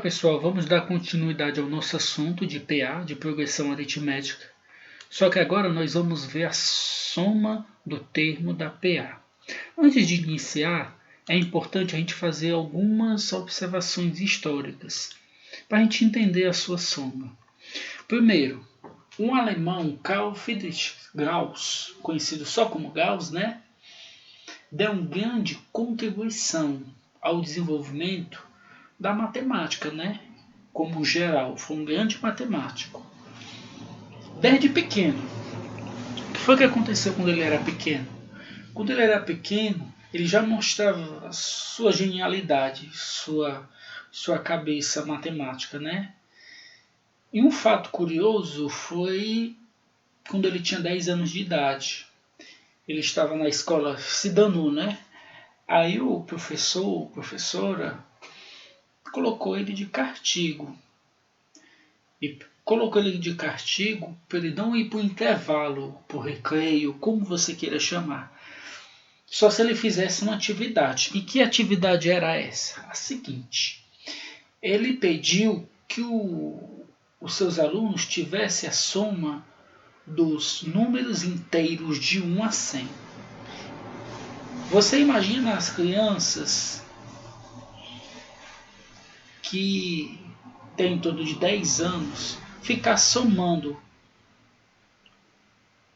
pessoal, vamos dar continuidade ao nosso assunto de PA, de progressão aritmética. Só que agora nós vamos ver a soma do termo da PA. Antes de iniciar, é importante a gente fazer algumas observações históricas para a gente entender a sua soma. Primeiro, um alemão, Carl Friedrich Gauss, conhecido só como Gauss, deu uma grande contribuição ao desenvolvimento da matemática, como geral, foi um grande matemático. Desde pequeno. O que foi que aconteceu quando ele era pequeno? Quando ele era pequeno, ele já mostrava sua genialidade, sua cabeça matemática, E um fato curioso foi quando ele tinha 10 anos de idade. Ele estava na escola, se danou, Aí o professor, professora, colocou ele de castigo. E colocou ele de castigo para ele não ir para o intervalo, para o recreio, como você queira chamar. Só se ele fizesse uma atividade. E que atividade era essa? A seguinte. Ele pediu que os seus alunos tivessem a soma dos números inteiros de 1 a 100. Você imagina as crianças que têm em torno de 10 anos ficar somando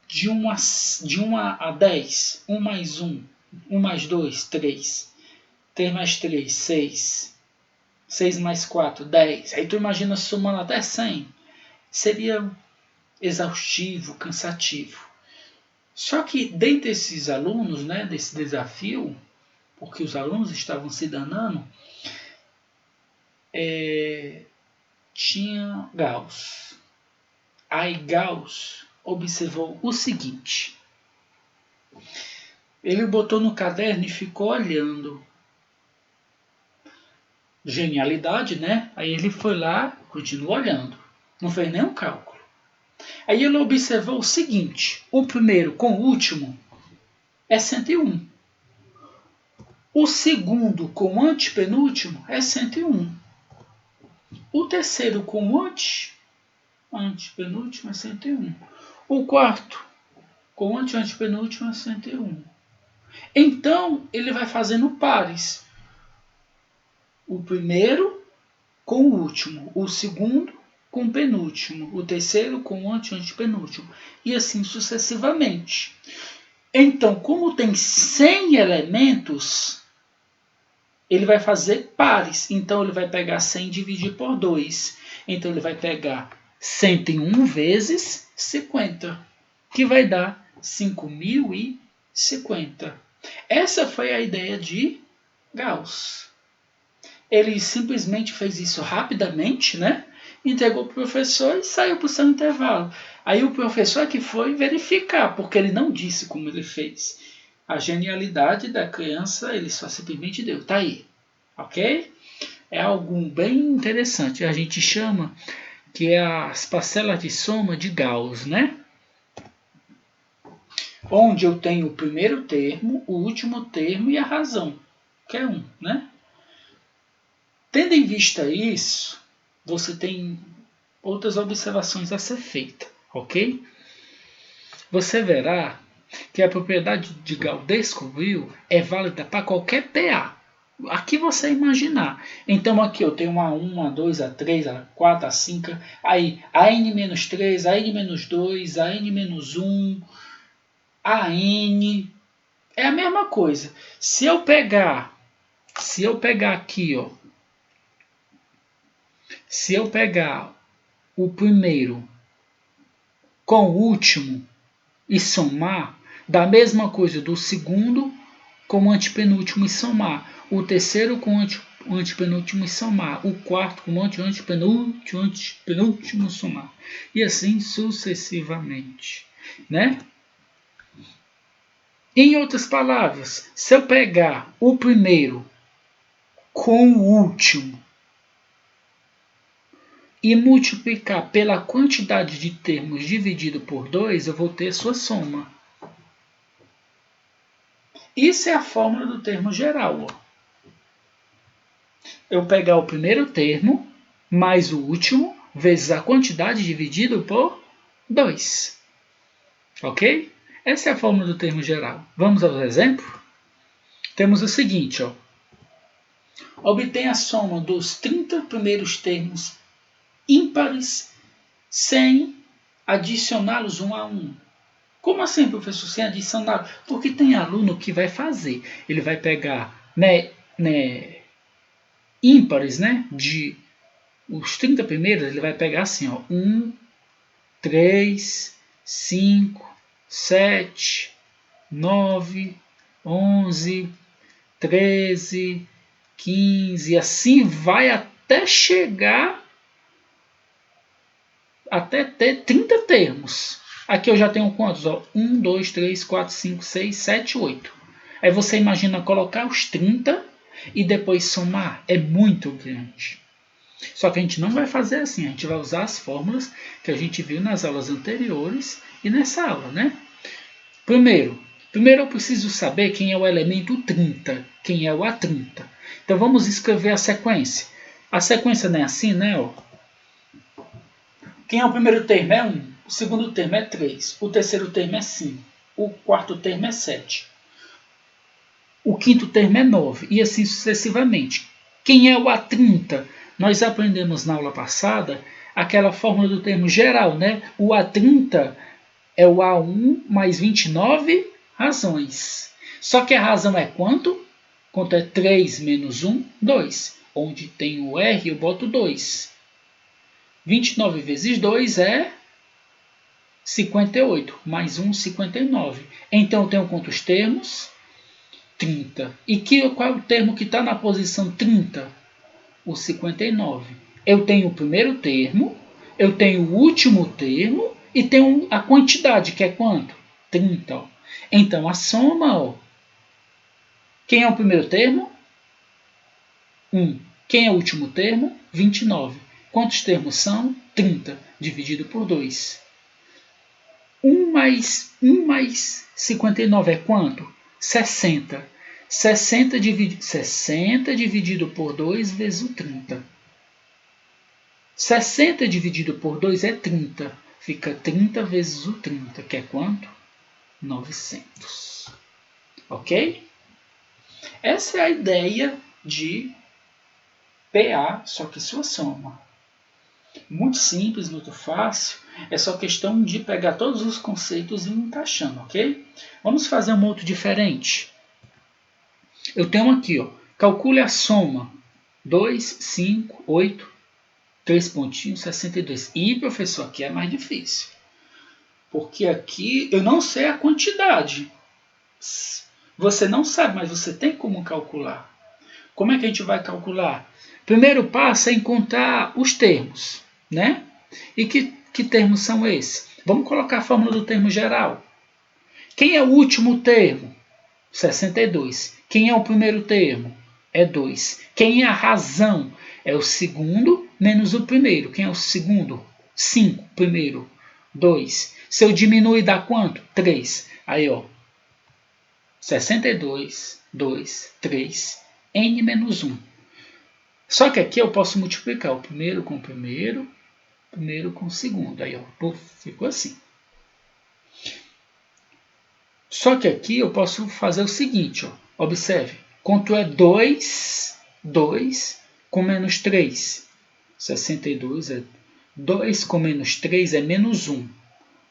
de 1 a 10, 1 mais 1, 1 mais 2, 3, 3 mais 3, 6, 6 mais 4, 10. Aí tu imagina somando até 100. Seria exaustivo, cansativo. Só que dentre esses alunos, desse desafio, porque os alunos estavam se danando, tinha Gauss. Aí Gauss observou o seguinte. Ele botou no caderno e ficou olhando. Genialidade, Aí ele foi lá, continuou olhando. Não fez nenhum cálculo. Aí ele observou o seguinte. O primeiro com o último é 101. O segundo com o antepenúltimo é 101. O terceiro com o antepenúltimo é 101. O quarto com o antepenúltimo é 101. Então, ele vai fazendo pares. O primeiro com o último. O segundo com o penúltimo. O terceiro com o antepenúltimo. E assim sucessivamente. Então, como tem 100 elementos, ele vai fazer pares. Então, ele vai pegar 100 e dividir por 2. Então, ele vai pegar 101 vezes 50, que vai dar 5.050. Essa foi a ideia de Gauss. Ele simplesmente fez isso rapidamente, entregou para o professor e saiu para o seu intervalo. Aí o professor que foi verificar, porque ele não disse como ele fez. A genialidade da criança, ele só simplesmente deu. Tá aí, ok? É algo bem interessante. A gente chama que é as parcelas de soma de Gauss, Onde eu tenho o primeiro termo, o último termo e a razão, que é 1, Tendo em vista isso, você tem outras observações a ser feita, ok? Você verá que a propriedade de Gauss descobriu é válida para qualquer PA. Aqui você imaginar. Então aqui eu tenho a 1, a 2, a 3, a 4, a 5. Aí a n-3, a n-2, a n-1, a n. É a mesma coisa. Se eu pegar aqui, se eu pegar o primeiro com o último e somar, dá a mesma coisa do segundo com o antepenúltimo e somar, o terceiro com o antepenúltimo e somar, o quarto com o antepenúltimo e somar, e assim sucessivamente, Em outras palavras, se eu pegar o primeiro com o último e multiplicar pela quantidade de termos dividido por 2, eu vou ter sua soma. Isso é a fórmula do termo geral. Eu pegar o primeiro termo mais o último vezes a quantidade dividido por 2. Ok? Essa é a fórmula do termo geral. Vamos ao exemplo? Temos o seguinte, ó. Obtém a soma dos 30 primeiros termos ímpares sem adicioná-los um a um. Como assim, professor, sem adicionar? Porque tem aluno que vai fazer. Ele vai pegar ímpares, né? De os 30 primeiros, ele vai pegar assim, ó. 1, 3, 5, 7, 9, 11, 13, 15, assim vai até chegar até ter 30 termos. Aqui eu já tenho quantos? Ó? 1, 2, 3, 4, 5, 6, 7, 8. Aí você imagina colocar os 30 e depois somar. É muito grande. Só que a gente não vai fazer assim. A gente vai usar as fórmulas que a gente viu nas aulas anteriores e nessa aula, né? Primeiro eu preciso saber quem é o elemento 30. Quem é o A30. Então vamos escrever a sequência. A sequência não é assim, né? Ó. Quem é o primeiro termo? É 1. O segundo termo é 3. O terceiro termo é 5. O quarto termo é 7. O quinto termo é 9. E assim sucessivamente. Quem é o A30? Nós aprendemos na aula passada aquela fórmula do termo geral, né? O A30 é o A1 mais 29 razões. Só que a razão é quanto? Quanto é 3 menos 1? 2. Onde tem o R, eu boto 2. 29 vezes 2 é 58. Mais 1, 59. Então eu tenho quantos termos? 30. E qual é o termo que está na posição 30? O 59. Eu tenho o primeiro termo, eu tenho o último termo e tenho a quantidade, que é quanto? 30. Ó. Então a soma, ó. Quem é o primeiro termo? 1. Quem é o último termo? 29. Quantos termos são? 30, dividido por 2. 1 mais 59 é quanto? 60. 60 dividido por 2 vezes o 30. 60 dividido por 2 é 30. Fica 30 vezes o 30, que é quanto? 900. Ok? Essa é a ideia de PA, só que sua soma. Muito simples, muito fácil. É só questão de pegar todos os conceitos e ir encaixando, ok? Vamos fazer um outro diferente. Eu tenho aqui, ó, calcule a soma. 2, 5, 8, 3 pontinhos, 62. E, professor, aqui é mais difícil. Porque aqui eu não sei a quantidade. Você não sabe, mas você tem como calcular. Como é que a gente vai calcular? Primeiro passo é encontrar os termos, né? E que termos são esses? Vamos colocar a fórmula do termo geral. Quem é o último termo? 62. Quem é o primeiro termo? É 2. Quem é a razão? É o segundo menos o primeiro. Quem é o segundo? 5. Primeiro, 2. Se eu diminuir, dá quanto? 3. Aí, ó. 62, 2, 3, n menos 1. Só que aqui eu posso multiplicar o primeiro com o primeiro com o segundo. Aí, ó, ficou assim. Só que aqui eu posso fazer o seguinte, ó. Observe, quanto é 2 com menos 3? 62 é 2 com menos 3 é menos 1,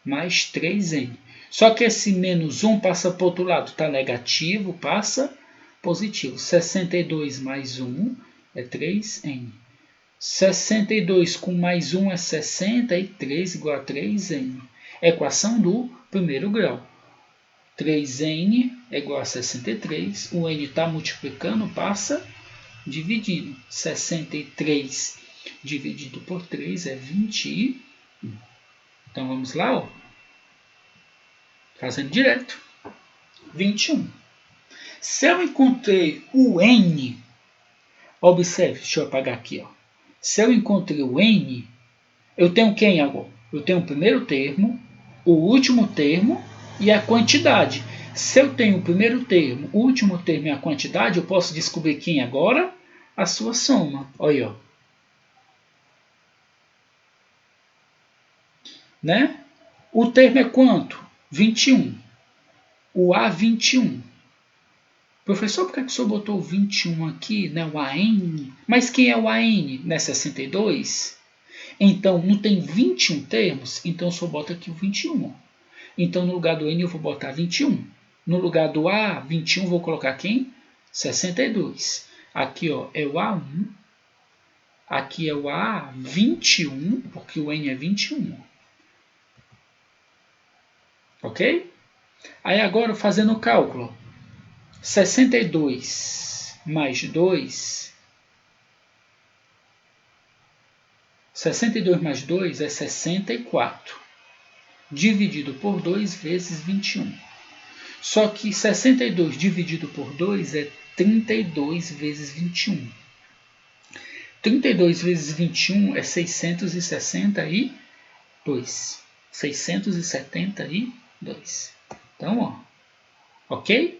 mais 3n. Só que esse menos 1 passa para o outro lado, está negativo, passa positivo. 62 mais 1 é 3n. 62 com mais 1 é 60 e 3 igual a 3n. Equação do primeiro grau. 3n é igual a 63. O n está multiplicando, passa dividindo. 63 dividido por 3 é 21. Então vamos lá, ó. Fazendo direto. 21. Se eu encontrei o n, observe, deixa eu apagar aqui, ó. Se eu encontrei o n, eu tenho quem agora? Eu tenho o primeiro termo, o último termo e a quantidade. Se eu tenho o primeiro termo, o último termo e a quantidade, eu posso descobrir quem agora? A sua soma. Olha, ó. né? O termo é quanto? 21. O A, 21. Professor, por que o senhor botou o 21 aqui, né? O AN? Mas quem é o AN? Não é 62? Então, não tem 21 termos? Então, eu só boto aqui o 21. Então, no lugar do N, eu vou botar 21. No lugar do A, 21, vou colocar quem? 62. Aqui, ó, é o A1. Aqui é o A21, porque o N é 21. Ok? Aí, agora, fazendo o cálculo. 62 mais 2. 62 mais 2 é 64. Dividido por 2 vezes 21. Só que 62 dividido por 2 é 32 vezes 21. 32 vezes 21 é 662. 672. Então, ó, ok?